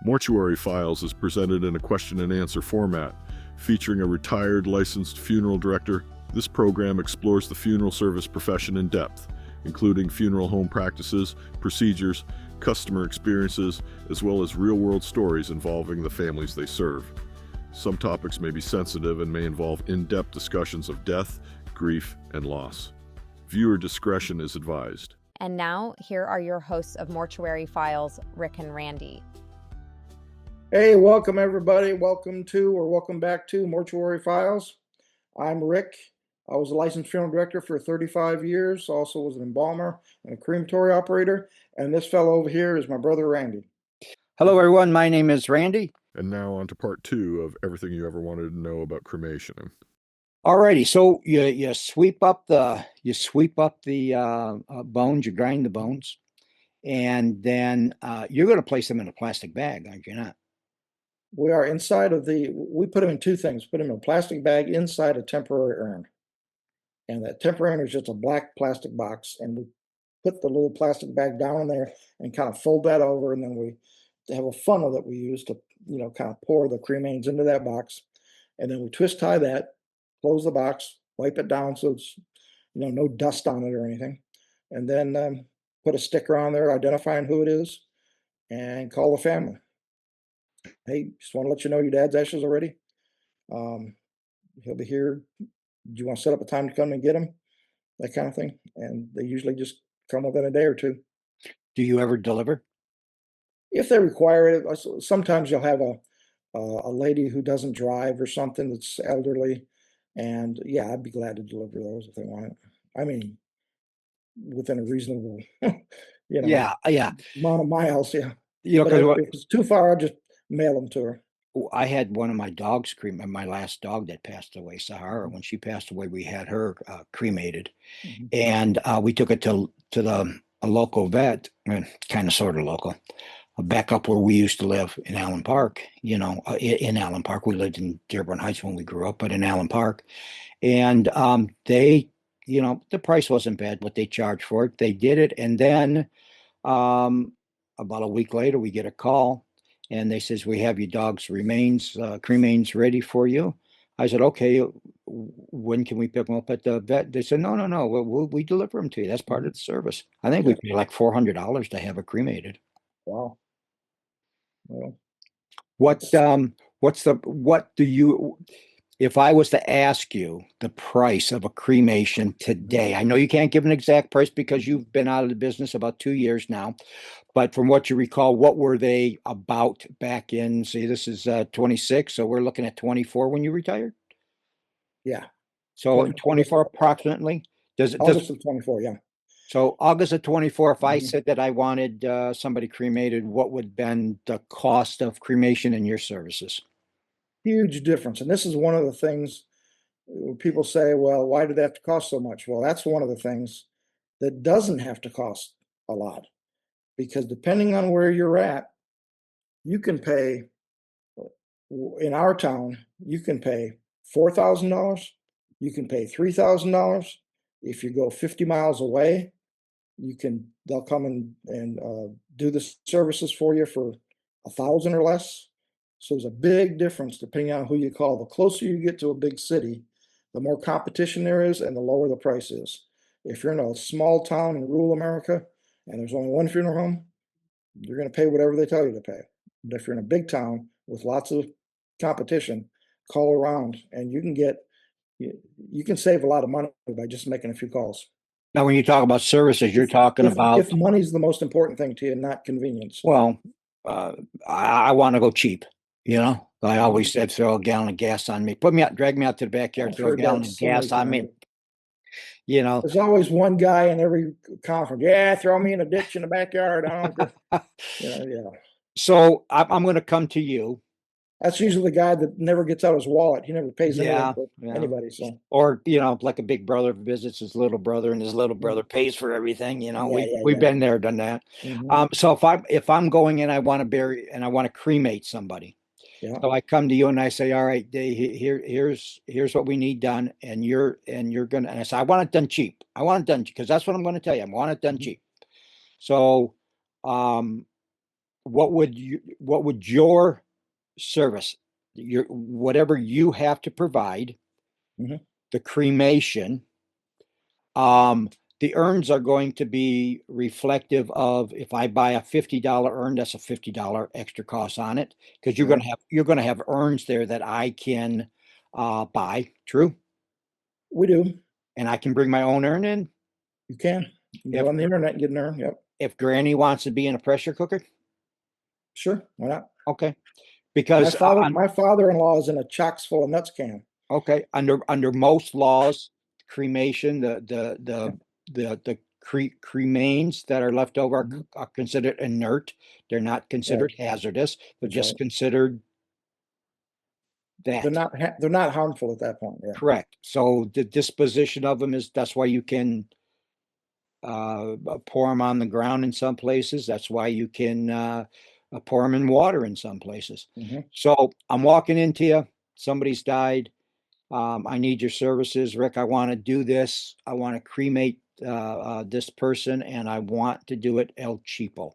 Mortuary Files is presented in a question and answer format, featuring a retired licensed funeral director. This program explores the funeral service profession in depth, including funeral home practices, procedures, customer experiences, as well as real-world stories involving the families they serve. Some topics may be sensitive and may involve in-depth discussions of death, grief, and loss. Viewer discretion is advised. And now, here are your hosts of Mortuary Files, Rick and Randy. Hey, welcome everybody. Welcome back to Mortuary Files. I'm Rick. I was a licensed funeral director for 35 years, also was an embalmer and a crematory operator. And this fellow over here is my brother, Randy. Hello, everyone. My name is Randy. And now on to part 2 of everything you ever wanted to know about cremation. Alrighty, so you sweep up the bones, you grind the bones, and then you're going to place them in a plastic bag, aren't you not? We are we put them in two things. Put them in a plastic bag inside a temporary urn. And that temporary urn is just a black plastic box. And we put the little plastic bag down in there and kind of fold that over. And then we have a funnel that we use to, kind of pour the cremains into that box. And then we twist tie that, close the box, wipe it down so it's, no dust on it or anything. And then put a sticker on there identifying who it is and call the family. Hey, just want to let you know your dad's ashes are ready. He'll be here. Do you want to set up a time to come and get him? That kind of thing. And they usually just come within a day or two. Do you ever deliver? If they require it, sometimes you'll have a lady who doesn't drive or something that's elderly. And yeah, I'd be glad to deliver those if they want it. I mean, within a reasonable, Yeah. amount of miles. Yeah. Because if it's too far, I'll just mail them to her. I had one of my dogs my last dog that passed away, Sahara. When she passed away, we had her cremated, and we took it to a local vet, kind of sort of local, back up where we used to live in Allen Park. In Allen Park, we lived in Dearborn Heights when we grew up, but in Allen Park, and they, the price wasn't bad what they charged for it. They did it, and then about a week later, we get a call. And they says, we have your dog's cremains ready for you. I said, okay, when can we pick them up at the vet? They said, no, we deliver them to you. That's part of the service. I think we pay like $400 to have it cremated. Wow. Well, if I was to ask you the price of a cremation today, I know you can't give an exact price because you've been out of the business about 2 years now, but from what you recall, what were they about back in, see, this is 26, so we're looking at 24 when you retired? Yeah. So in 24 approximately? August of 24, yeah. So August of 24, if I said that I wanted somebody cremated, what would have been the cost of cremation in your services? Huge difference. And this is one of the things people say, well, why did that have to cost so much? Well, that's one of the things that doesn't have to cost a lot, because depending on where you're at, you can pay, in our town, you can pay $4,000, you can pay $3,000. If you go 50 miles away, they'll come and do the services for you for $1,000 or less. So there's a big difference depending on who you call. The closer you get to a big city, the more competition there is and the lower the price is. If you're in a small town in rural America and there's only one funeral home, you're going to pay whatever they tell you to pay. But if you're in a big town with lots of competition, call around and you can save a lot of money by just making a few calls. Now, when you talk about services, you're talking about... If money's the most important thing to you, not convenience. Well, I want to go cheap. I always said, throw a gallon of gas on me. Drag me out to the backyard, throw a gallon of gas on me. There's always one guy in every conference. Yeah, throw me in a ditch in the backyard. I don't yeah. So I'm going to come to you. That's usually the guy that never gets out his wallet. He never pays anything for anybody. So, or like a big brother visits his little brother, and his little brother pays for everything. We've been there, done that. So if I'm going and I want to cremate somebody, so I come to you and I say, all right, here's what we need done, and you're gonna. And I say, I want it done cheap. I want it done because that's what I'm going to tell you. I want it done cheap. So, what would your service, whatever you have to provide, Mhm. the cremation, um, the urns are going to be reflective of, if I buy a $50 urn, that's a $50 extra cost on it, because you're Right. going to have urns there that I can buy. True. We do. And I can bring my own urn in. You can. You can If go on the internet and get an urn. Yep. if Granny wants to be in a pressure cooker, Sure. Why not? okay. My Because father-in-law is in a chock's full of nuts can. okay, under most laws, cremation, the cremains that are left over Mhm. are considered inert. They're not considered Right. hazardous. They're That's just right. considered They're that. not they're not harmful at that point. Yeah. Correct. So the disposition of them that's why you can pour them on the ground in some places. That's why you can pour them in water in some places. Mhm. So I'm walking into you. Somebody's died. I need your services, Rick. I want to do this. I want to cremate this person, and I want to do it El Cheapo.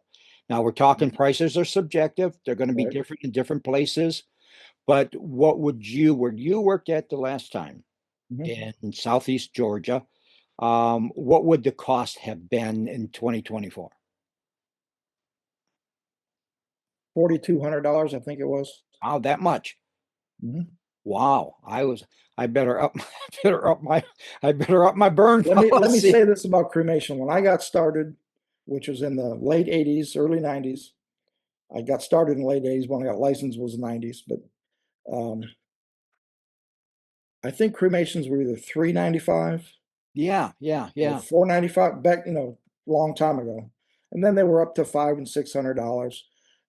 Now we're talking prices are subjective. They're going to be Right. different in different places. But what would where you worked at the last time Mhm. in Southeast Georgia, what would the cost have been in 2024? $4,200, I think it was. Oh, that much. Mhm. Wow. I better up, I better up my burn Let me policy. say this about cremation. When I got started, which was in the late 80s, early 90s, I got started in the late 80s. When I got licensed was the 90s, but um, I think cremations were either $395 Yeah, or yeah. $495 back, long time ago. And then they were up to $500 and $600.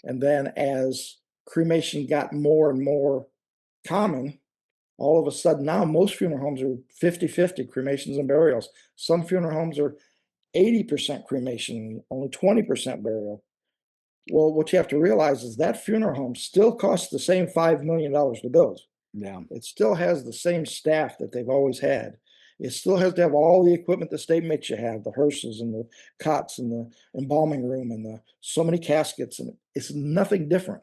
And then as cremation got more and more common, all of a sudden now most funeral homes are 50-50 cremations and burials. Some funeral homes are 80% cremation, only 20% burial. Well, what you have to realize is that funeral home still costs the same $5 million to build. Yeah. It still has the same staff that they've always had. It still has to have all the equipment the state makes you have, the hearses and the cots and the embalming room and the so many caskets, and it's nothing different.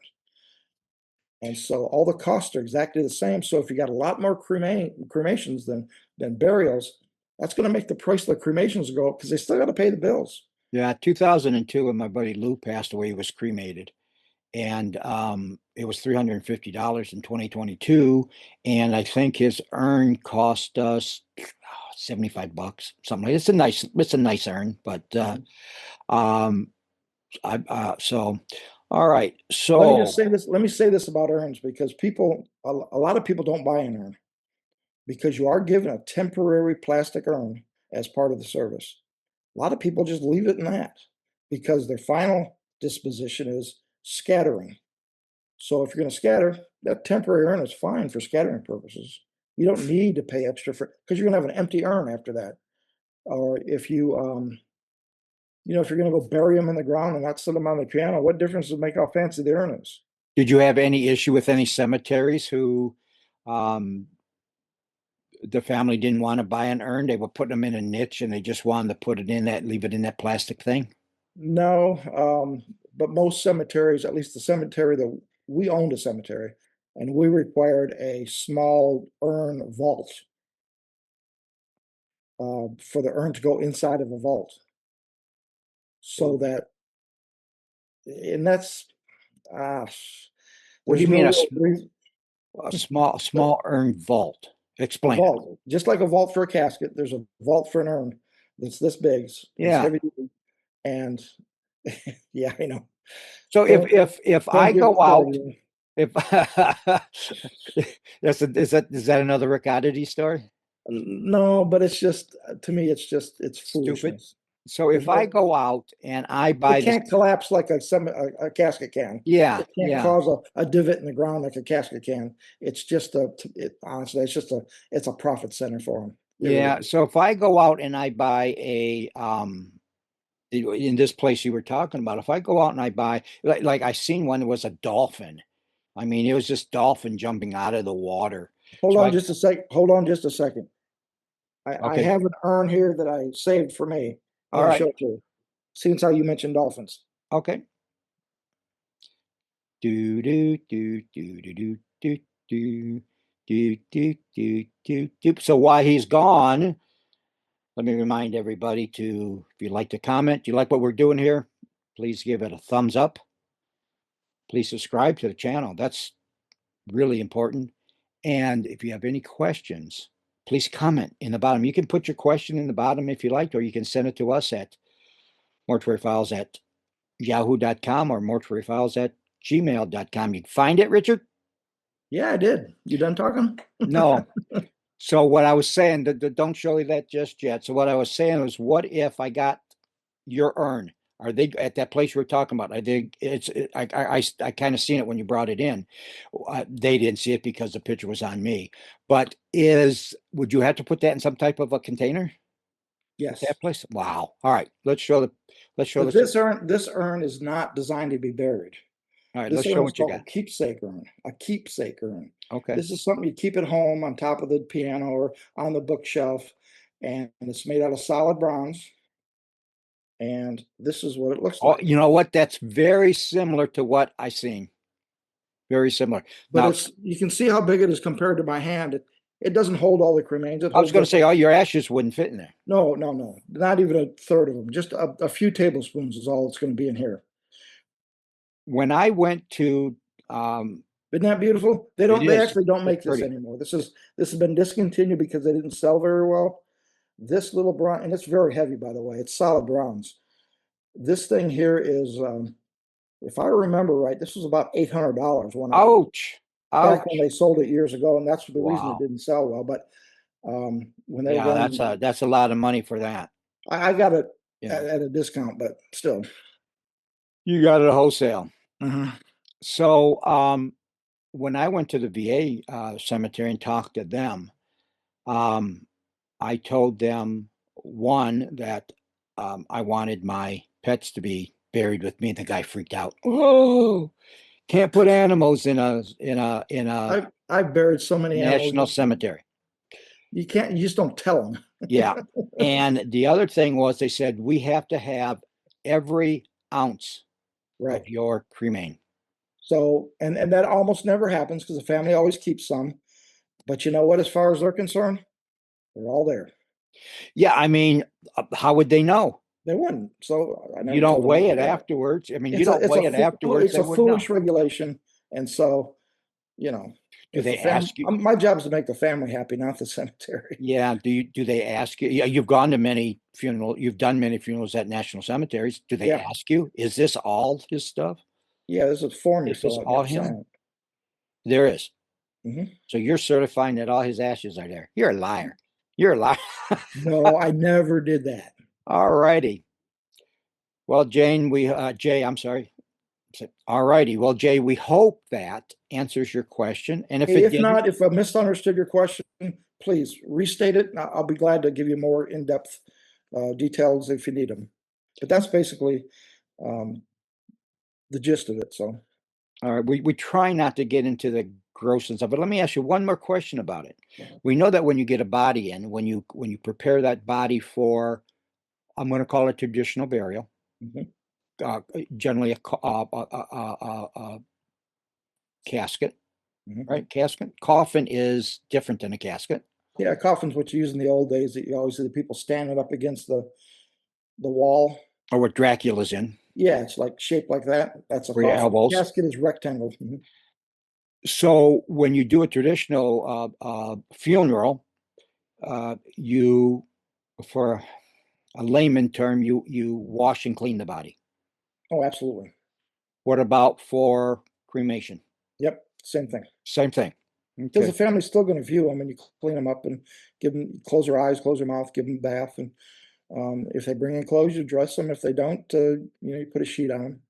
And so all the costs are exactly the same. So if you got a lot more cremations than burials, that's going to make the price of the cremations go up because they still got to pay the bills. Yeah, 2002, when my buddy Lou passed away, he was cremated. And it was $350 in 2022. And I think his urn cost us $75, something like that. It's a nice urn, but Mhm. um so all right. Let me So just say this. Let me say this about urns because a lot of people don't buy an urn because you are given a temporary plastic urn as part of the service. A lot of people just leave it in that because their final disposition is scattering. So if you're going to scatter, that temporary urn is fine for scattering purposes. You don't need to pay extra for because you're going to have an empty urn after that. Or if if you're going to go bury them in the ground and not sit them on the piano, what difference does it make how fancy the urn is? did you have any issue with any cemeteries who um the family didn't want to buy an urn? They were putting them in a niche and they just wanted to leave it in that plastic thing. No, but most cemeteries, at least the cemetery that we owned a cemetery, and we required a small urn vault for the urn to go inside of a vault. So that, and that's, uh, What do there's you mean no real reason. a small urn vault? A Explain it. vault, just like a vault for a casket, there's a vault for an urn that's this big, it's Yeah. heavy duty, and yeah, I know. So Don't if don't I get me go out, started. if is that another Rick Oddity story? No, but it's just to me, it's Stupid. foolishness. So There's if I no, go out and I buy it this, can't collapse like a casket can. yeah, It can't yeah. cause a divot in the ground like a casket can. It's just honestly, it's a profit center for them. It really Yeah, is. so if I go out and I buy in this place you were talking about, if I go out and I buy like I seen one that was a dolphin. I mean, it was just dolphin jumping out of the water. Hold So on I just a sec. Hold on just a second. I okay, have an urn here that I saved for me. I all want to right, show it to you. Since how you mentioned dolphins. okay. Do do do do do do do do do do do do do. So while he's gone, let me remind everybody to, if you'd like to comment, you like what we're doing here, please give it a thumbs up. Please subscribe to the channel. That's really important. And if you have any questions, please comment in the bottom. You can put your question in the bottom if you like, or you can send it to us at mortuaryfiles@yahoo.com or mortuaryfiles@gmail.com. You find it, Richard? Yeah, I did. You done talking? No. So what I was saying, don't show you that just yet. So what I was saying was, what if I got your urn? Are they at that place you were talking about? I think I kind of seen it when you brought it in. They didn't see it because the picture was on me. But would you have to put that in some type of a container? Yes. That place? Wow. All right. Let's show But this urn is not designed to be buried. All right, This let's show urn is what you called got. a keepsake urn. A keepsake urn. Okay. This is something you keep at home on top of the piano or on the bookshelf, and it's made out of solid bronze. And this is what it looks Oh, like. you know what? That's very similar to what I seen. Very similar. But Now, you can see how big it is compared to my hand. It doesn't hold all the cremains. I was going to say, all your ashes wouldn't fit in there. No, not even a third of them. Just a few tablespoons is all it's going to be in here. When I went to, Isn't that beautiful? They actually don't make this anymore. This has been discontinued because they didn't sell very well. This little bronze, and it's very heavy, by the way. It's solid bronze. This thing here is, if I remember right, this was about $800 back when they sold it years ago, and that's the reason it didn't sell well. But when they were going, that's a lot of money for that. I got it at a discount, but still, you got it at wholesale. Mm-hmm. So when I went to the VA cemetery and talked to them, I told them, one, that I wanted my pets to be buried with me. The guy freaked out. Oh, can't put animals in a I've buried so many national cemetery. You can't, you just don't tell them. Yeah. And the other thing was, they said, we have to have every ounce of your cremain. So, and that almost never happens because the family always keeps some. But you know what, as far as they're concerned, they're all there. Yeah, I mean, how would they know? They wouldn't. So you don't weigh it afterwards. I mean, you don't weigh it afterwards. It's a foolish regulation. And so, you know, do they ask you? My job is to make the family happy, not the cemetery. Yeah. Do they ask you? Yeah, you've gone to many funerals. You've done many funerals at national cemeteries. Do they ask you, is this all his stuff? Yeah, there's a form you fill out. All him? There is. Mm-hmm. So you're certifying that all his ashes are there. You're a liar. You're a liar. No, I never did that. All righty. Well, Jay, I'm sorry. All righty. Well, Jay, we hope that answers your question. And if not, if I misunderstood your question, please restate it. I'll be glad to give you more in-depth details if you need them. But that's basically the gist of it. So, all right, we try not to get into the grossness of it. Let me ask you one more question about it. We know that when you get a body in, when you prepare that body for, I'm going to call it traditional burial, generally a casket, right? Casket. Coffin is different than a casket. Yeah, coffin's what you use in the old days. That you always see the people standing up against the wall, or what Dracula's in. Yeah, it's like shaped like that. That's a coffin. Elbows. Casket is rectangle. So when you do a traditional funeral, you, for a layman term, you wash and clean the body. Oh, absolutely. What about for cremation? Yep, same thing. Same thing. Because the family's still going to view them, and you clean them up and give them, close their eyes, close their mouth, give them a bath, and if they bring in clothes, you dress them. If they don't, you put a sheet on them.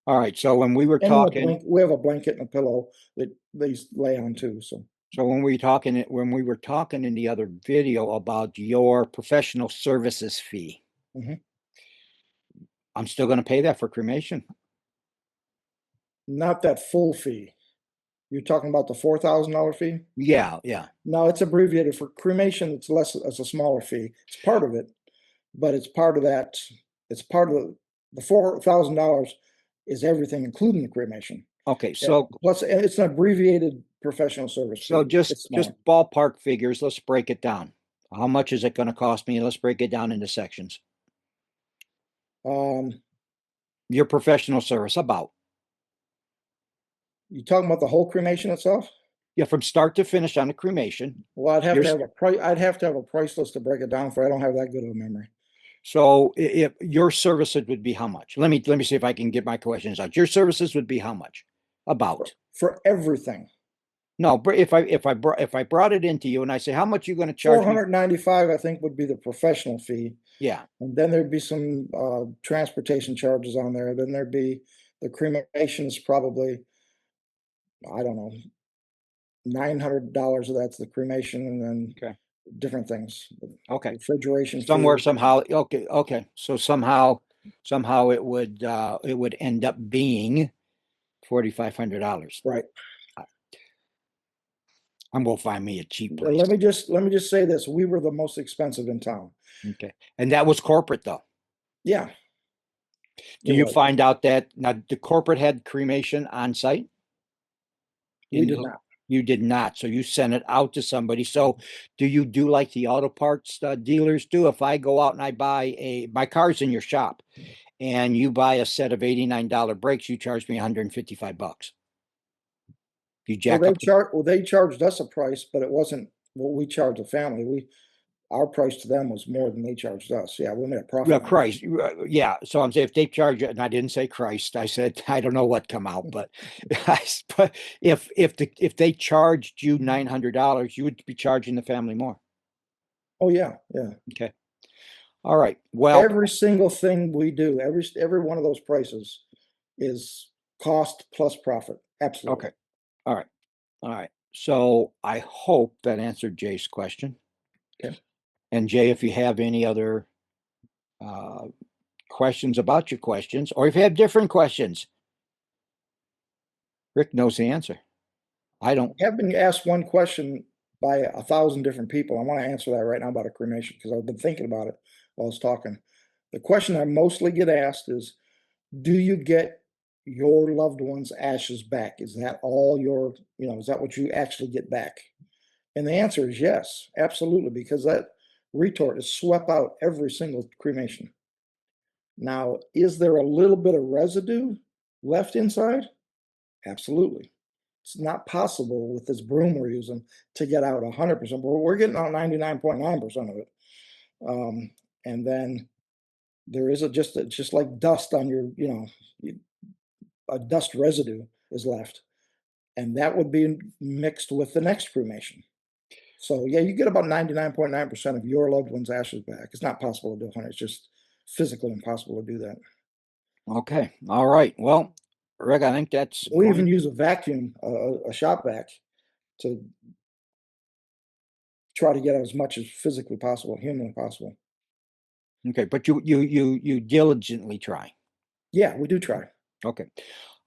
All right. So when we were talking, we have a blanket and a pillow that they lay on too. So when we were talking in the other video about your professional services fee, I'm still going to pay that for cremation. Not that full fee. You're talking about the $4,000 fee? Yeah. No, it's abbreviated for cremation. It's less. It's a smaller fee. It's part of it, but it's part of that. It's part of the $4,000 is everything, including the cremation. Okay, so Plus, and it's an abbreviated professional service fee. so It's just small. ballpark figures. Let's break it down. How much is it going to cost me? Let's break it down into sections. Your professional service, about. You talking about the whole cremation itself? Yeah, from start to finish on the cremation. Well, I'd have You're to have a price. I'd have to have a price list to break it down for. I don't have that good of a memory. So if your services would be how much? Let me see if I can get my questions out. Your services would be how much? About. For everything. No, but if I brought it into you and I say, how much are you going to charge me? $495, I think, would be the professional fee. Yeah. And then there'd be some transportation charges on there. Then there'd be the cremation is probably, I don't know, $900 of that's the cremation, and then Okay. different things. Okay. Refrigeration Somewhere, fee. somehow. Okay. So somehow it would end up being $4,500. Right. And we'll find me a cheap And place. let me just say this: we were the most expensive in town. Okay. And that was corporate, though. Yeah. Do you find out that now the corporate had cremation on site? We did not. You did not. So you sent it out to somebody. So do you do like the auto parts dealers do? If I go out and I buy my car's in your shop and you buy a set of $89 brakes, you charge me $155. You jack up. They charged us a price, but it wasn't what we charged the family. Our price to them was more than they charged us. Yeah, we made a profit. Yeah, Christ. Yeah. So I'm saying if they charge it, and I didn't say Christ, I said I don't know what come out, but but if they charged you $900, you would be charging the family more. Oh yeah, yeah. Okay. All right. Well, every single thing we do, every one of those prices is cost plus profit. Absolutely. okay. All right. All right. So I hope that answered Jay's question. Okay. And Jay, if you have any other questions about your questions, or if you have different questions, Rick knows the answer. I don't. I have been asked one question by 1,000 different people. I want to answer that right now about a cremation because I've been thinking about it while I was talking. The question I mostly get asked is, do you get your loved one's ashes back? Is that all is that what you actually get back? And the answer is yes, absolutely, because that retort is swept out every single cremation. Now, is there a little bit of residue left inside? Absolutely. It's not possible with this broom we're using to get out 100%, but we're getting out 99.9% of it. And then there is just like dust on a dust residue is left. And that would be mixed with the next cremation. So yeah, you get about 99.9% of your loved one's ashes back. It's not possible to do 100. It's just physically impossible to do that. Okay. All right. Well, Rick, I think that's. We even use a vacuum, a shop vac, to try to get as much as physically possible, humanly possible. Okay, but you diligently try. Yeah, we do try. Okay.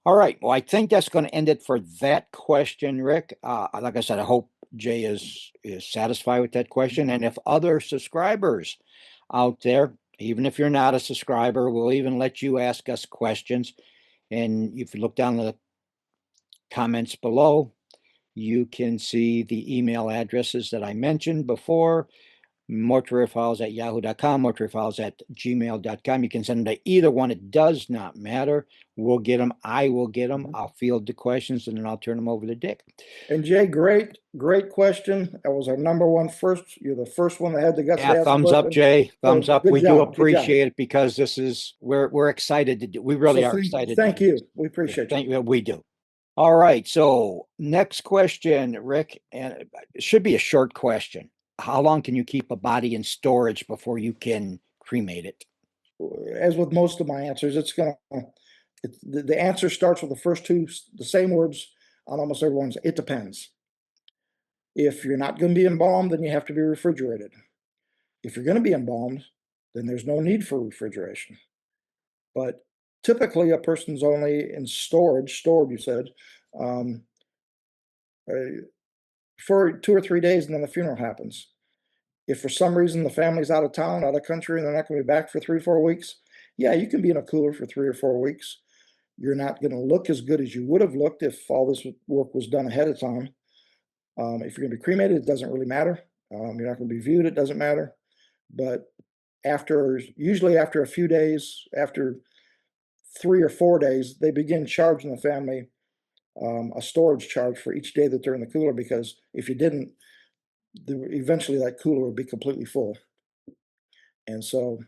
All right. Well, I think that's going to end it for that question, Rick. Like I said, I hope Jay is satisfied with that question. And if other subscribers out there, even if you're not a subscriber, we'll even let you ask us questions. And if you look down the comments below, you can see the email addresses that I mentioned before. mortuaryfiles@yahoo.com, mortuaryfiles@gmail.com. You can send them to either one. It does not matter. We'll get them. I will get them. I'll field the questions and then I'll turn them over to Dick. And Jay, great question. That was our number one first. You're the first one that had the guts to Yeah, ask the thumbs up, question. Jay. Thumbs up. Good We do job, good job. appreciate it because this is we're excited to do. We really are excited. Thank you. We appreciate you. We do. All right. So next question, Rick, and it should be a short question. How long can you keep a body in storage before you can cremate it? As with most of my answers, the answer starts with the first two, the same words on almost everyone's. It depends. If you're not going to be embalmed, then you have to be refrigerated. If you're going to be embalmed, then there's no need for refrigeration. But typically, a person's only in stored, you said, for 2 or 3 days, and then the funeral happens. If for some reason the family's out of town, out of country, and they're not going to be back for 3 or 4 weeks, yeah, you can be in a cooler for 3 or 4 weeks. You're not going to look as good as you would have looked if all this work was done ahead of time. If you're going to be cremated, it doesn't really matter. You're not going to be viewed, it doesn't matter. But usually after a few days, after 3 or 4 days, they begin charging the family a storage charge for each day that they're in the cooler, because if you didn't, eventually that cooler would be completely full. And so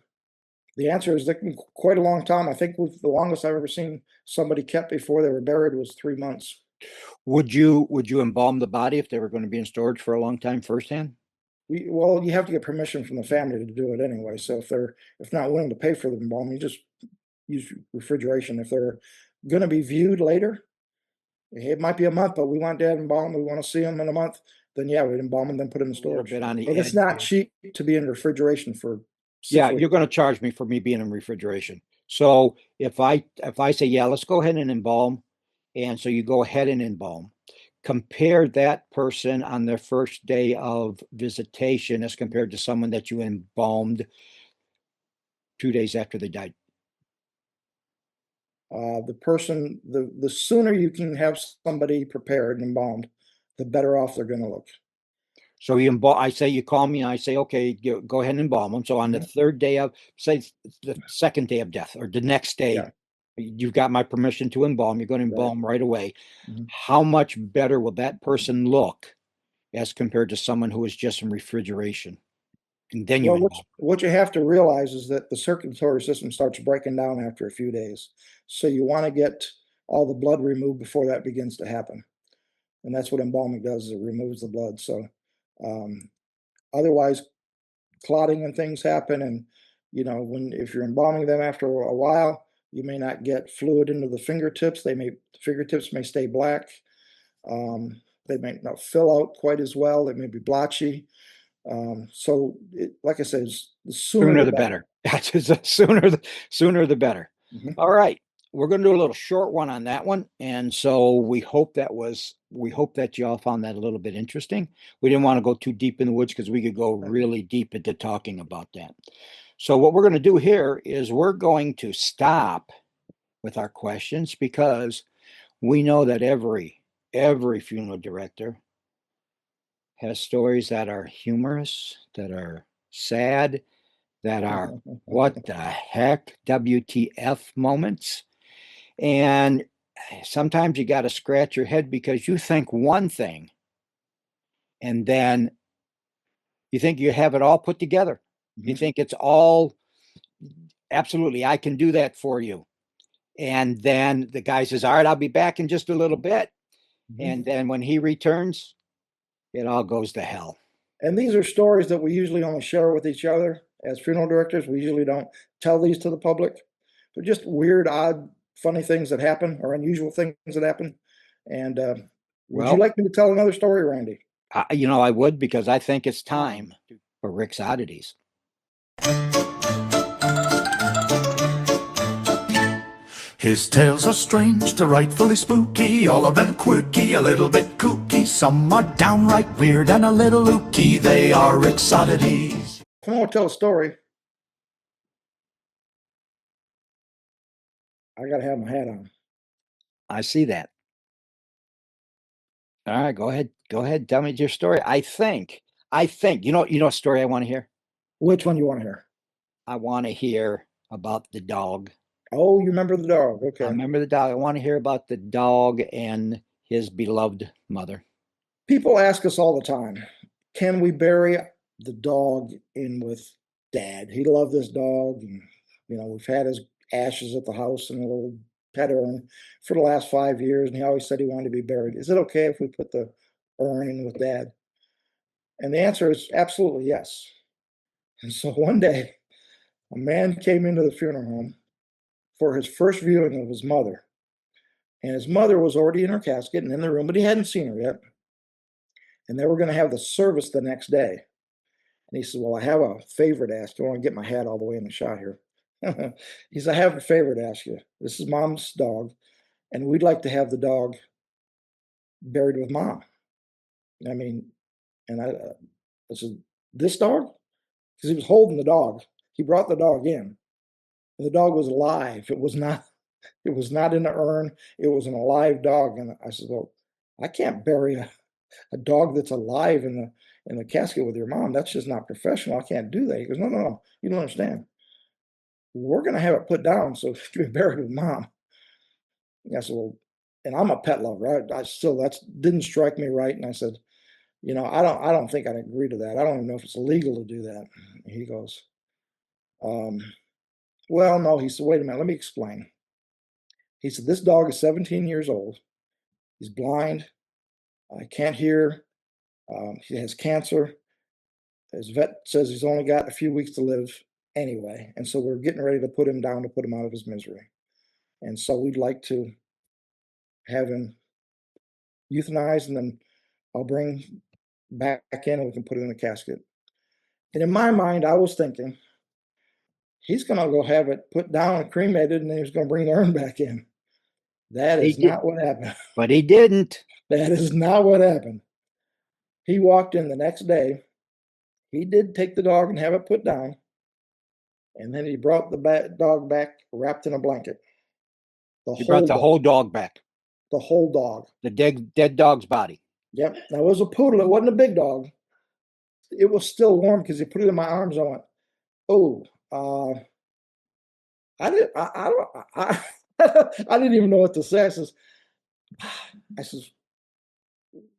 the answer is quite a long time. I think the longest I've ever seen somebody kept before they were buried was 3 months. Would you embalm the body if they were going to be in storage for a long time firsthand? Well, you have to get permission from the family to do it anyway. So if not willing to pay for the embalming, you just use refrigeration. If they're going to be viewed later, it might be a month, but we want dad embalmed, we want to see them in a month, then yeah, we'd embalm them, then put them in A little storage. bit on the But it's edge not there. cheap to be in refrigeration for 6 Yeah, weeks. you're going to charge me for me being in refrigeration. So if I say, yeah, let's go ahead and embalm, and so you go ahead and embalm, compare that person on their first day of visitation as compared to someone that you embalmed 2 days after they died. The sooner you can have somebody prepared and embalmed, the better off they're going to look. So I say, you call me and I say, okay, go ahead and embalm them. So on the third day of, say the second day of death or the next day, Yeah. you've got my permission to embalm. You're going to embalm right away. Mhm. How much better will that person look as compared to someone who is just in refrigeration? And then you Well, embalm. what you have to realize is that the circulatory system starts breaking down after a few days. So you want to get all the blood removed before that begins to happen. And that's what embalming does, is it removes the blood. So otherwise, clotting and things happen. And, if you're embalming them after a while, you may not get fluid into the fingertips. The fingertips may stay black. They may not fill out quite as well. They may be blotchy. Like I said, the Sooner the better. That's the sooner the better. Mhm. All right. We're going to do a little short one on that one. And so we hope that y'all found that a little bit interesting. We didn't want to go too deep in the woods because we could go really deep into talking about that. So what we're going to do here is we're going to stop with our questions, because we know that every funeral director has stories that are humorous, that are sad, that are what the heck, WTF moments. And sometimes you got to scratch your head because you think one thing and then you think you have it all put together. You think it's all absolutely, I can do that for you. And then the guy says, all right, I'll be back in just a little bit. And then when he returns, it all goes to hell. And these are stories that we usually only share with each other as funeral directors. We usually don't tell these to the public. They're just weird, odd, funny things that happen, or unusual things that happen. And would you like me to tell another story, Randy? I would, because I think it's time for Rick's Oddities. His tales are strange to rightfully spooky, all of them quirky, a little bit kooky. Some are downright weird and a little ooky. They are Rick's Oddities. Come on, tell a story. I gotta have my hat on. I see that. All right, go ahead. Go ahead. Tell me your story. I think, you know a story I want to hear? Which one you want to hear? I want to hear about the dog. Oh, you remember the dog. Okay. I remember the dog. I want to hear about the dog and his beloved mother. People ask us all the time, can we bury the dog in with Dad? He loved this dog. And, we've had his ashes at the house in a little pet urn for the last 5 years. And he always said he wanted to be buried. Is it okay if we put the urn in with Dad? And the answer is absolutely yes. And so one day, a man came into the funeral home for his first viewing of his mother. And his mother was already in her casket and in the room, but he hadn't seen her yet. And they were going to have the service the next day. And he said, well, I have a favor to ask you. I want to get my hat all the way in the shot here. He said, I have a favor to ask you. This is Mom's dog, and we'd like to have the dog buried with Mom. I mean, and I said, this dog? Because he was holding the dog. He brought the dog in. And the dog was alive. It was not It was not in the urn. It was an alive dog. And I said, well, I can't bury a dog that's alive in the casket with your mom. That's just not professional. I can't do that. He goes, no, no, no, you don't understand. We're going to have it put down so it can be buried with mom. And I said, well, and I'm a pet lover. I still, that didn't strike me right. And I said, you know, I don't think I'd agree to that. I don't even know if it's illegal to do that. He goes, um, well, no. He said, wait a minute, let me explain. He said, this dog is 17 years old. He's blind. I can't hear. He has cancer. His vet says he's only got a few weeks to live anyway. And so we're getting ready to put him down to put him out of his misery. And so we'd like to have him euthanized, and then I'll bring back in and we can put it in a casket. And in my mind, I was thinking, he's going to go have it put down and cremated, and then he's going to bring the urn back in. That is not what happened. But he didn't. That is not what happened. He walked in the next day. He did take the dog and have it put down. And then he brought the dog back wrapped in a blanket. He brought the whole dog back. The whole dog. The dead dog's body. Yep. Now, it was a poodle. It wasn't a big dog. It was still warm because he put it in my arms. I went, oh, I didn't even know what to say. I says,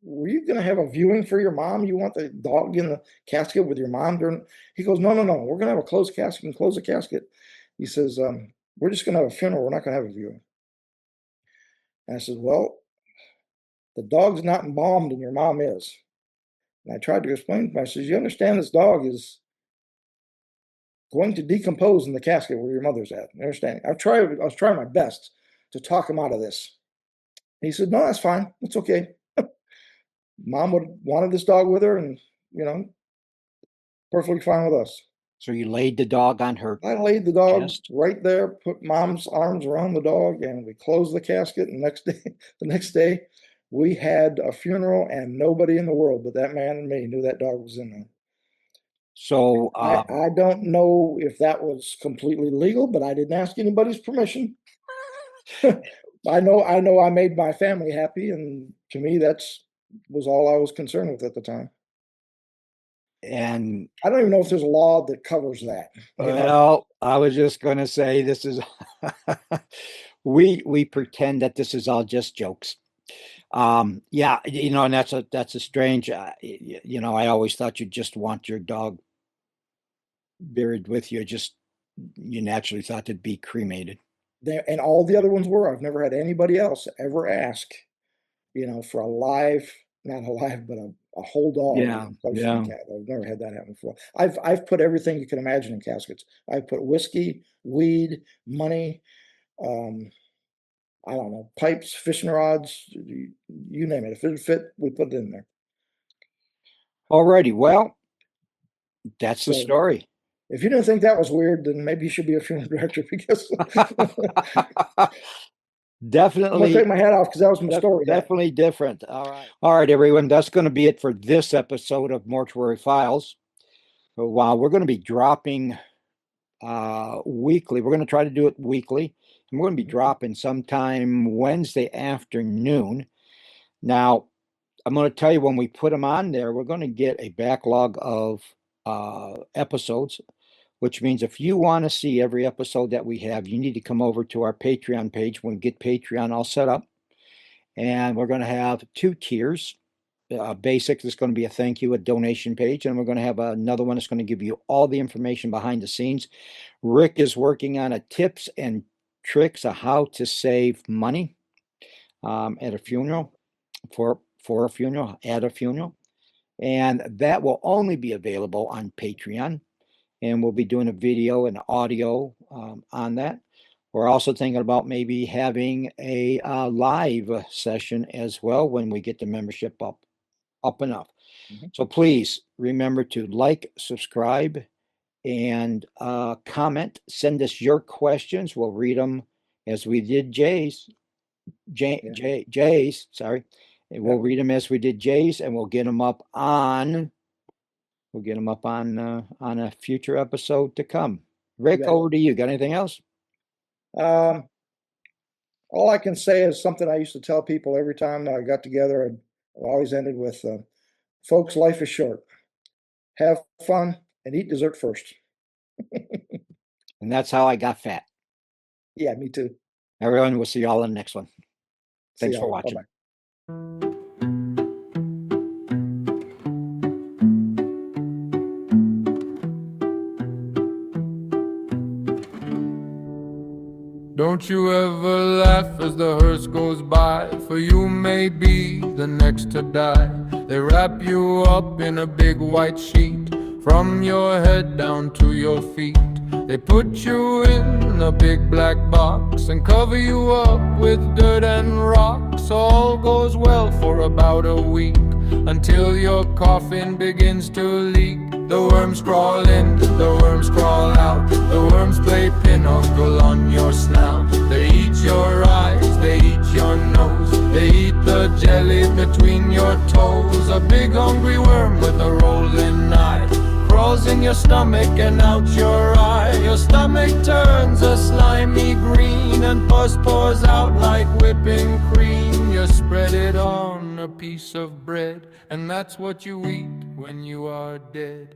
were you going to have a viewing for your mom? You want the dog in the casket with your mom during? He goes, no, no, no. We're going to have a closed casket and close the casket. He says, we're just going to have a funeral. We're not going to have a viewing. And I said, well, the dog's not embalmed and your mom is. And I tried to explain to him. I said, you understand this dog is going to decompose in the casket where your mother's at. You understand? I was trying my best to talk him out of this. And he said, no, that's fine. It's okay. Mom would wanted this dog with her, and perfectly fine with us. So you laid the dog on her. I laid the dog chest? right there, put mom's arms around the dog, and we closed the casket. And the next day, we had a funeral, and nobody in the world but that man and me knew that dog was in there. So I don't know if that was completely legal, but I didn't ask anybody's permission. I know I made my family happy, and to me, was all I was concerned with at the time. And I don't even know if there's a law that covers that. well, I was just going to say this is we pretend that this is all just jokes. Yeah, and that's a strange. I always thought you just want your dog buried with you. You naturally thought it'd be cremated. And all the other ones were. I've never had anybody else ever ask, for not alive, but a whole dog. Yeah. I've never had that happen before. I've put everything you can imagine in caskets. I've put whiskey, weed, money, I don't know, pipes, fishing rods, you name it. If it fit, we put it in there. Alrighty, well, that's the story. If you didn't think that was weird, then maybe you should be a funeral director, because definitely. I'm gonna take my hat off because that was my story. Definitely different. All right, everyone. That's going to be it for this episode of Mortuary Files. So while we're going to be dropping weekly, we're going to try to do it weekly, and we're going to be dropping sometime Wednesday afternoon. Now, I'm going to tell you, when we put them on there, we're going to get a backlog of episodes, which means if you want to see every episode that we have, you need to come over to our Patreon page. When we get Patreon all set up, and we're going to have 2 tiers. Basic is going to be a thank you, a donation page, and we're going to have another one that's going to give you all the information behind the scenes. Rick is working on a tips and tricks of how to save money at a funeral, for a funeral, at a funeral, and that will only be available on Patreon. And we'll be doing a video and audio on that. We're also thinking about maybe having a live session as well when we get the membership up enough. Mm-hmm. So please remember to like, subscribe, and comment. Send us your questions. We'll read them as we did Jay's. Sorry. We'll read them as we did Jay's, and we'll get them up on. We'll get them up on a future episode to come. Rick, over to you. Got anything else? All I can say is something I used to tell people every time I got together, and I always ended with, folks, life is short. Have fun and eat dessert first. And that's how I got fat. Yeah, me too. Everyone, we'll see y'all in the next one. See Thanks for y'all. watching. Bye-bye. Don't you ever laugh as the hearse goes by, for you may be the next to die. They wrap you up in a big white sheet, from your head down to your feet. They put you in a big black box and cover you up with dirt and rocks. All goes well for about a week, until your coffin begins to leak. The worms crawl in, the worms crawl out, the worms play pinochle on your snout. They eat your eyes, they eat your nose, they eat the jelly between your toes. A big hungry worm with a rolling eye crawls in your stomach and out your eye. Your stomach turns a slimy green, and pus pours out like whipping cream. You spread it on a piece of bread, and that's what you eat when you are dead.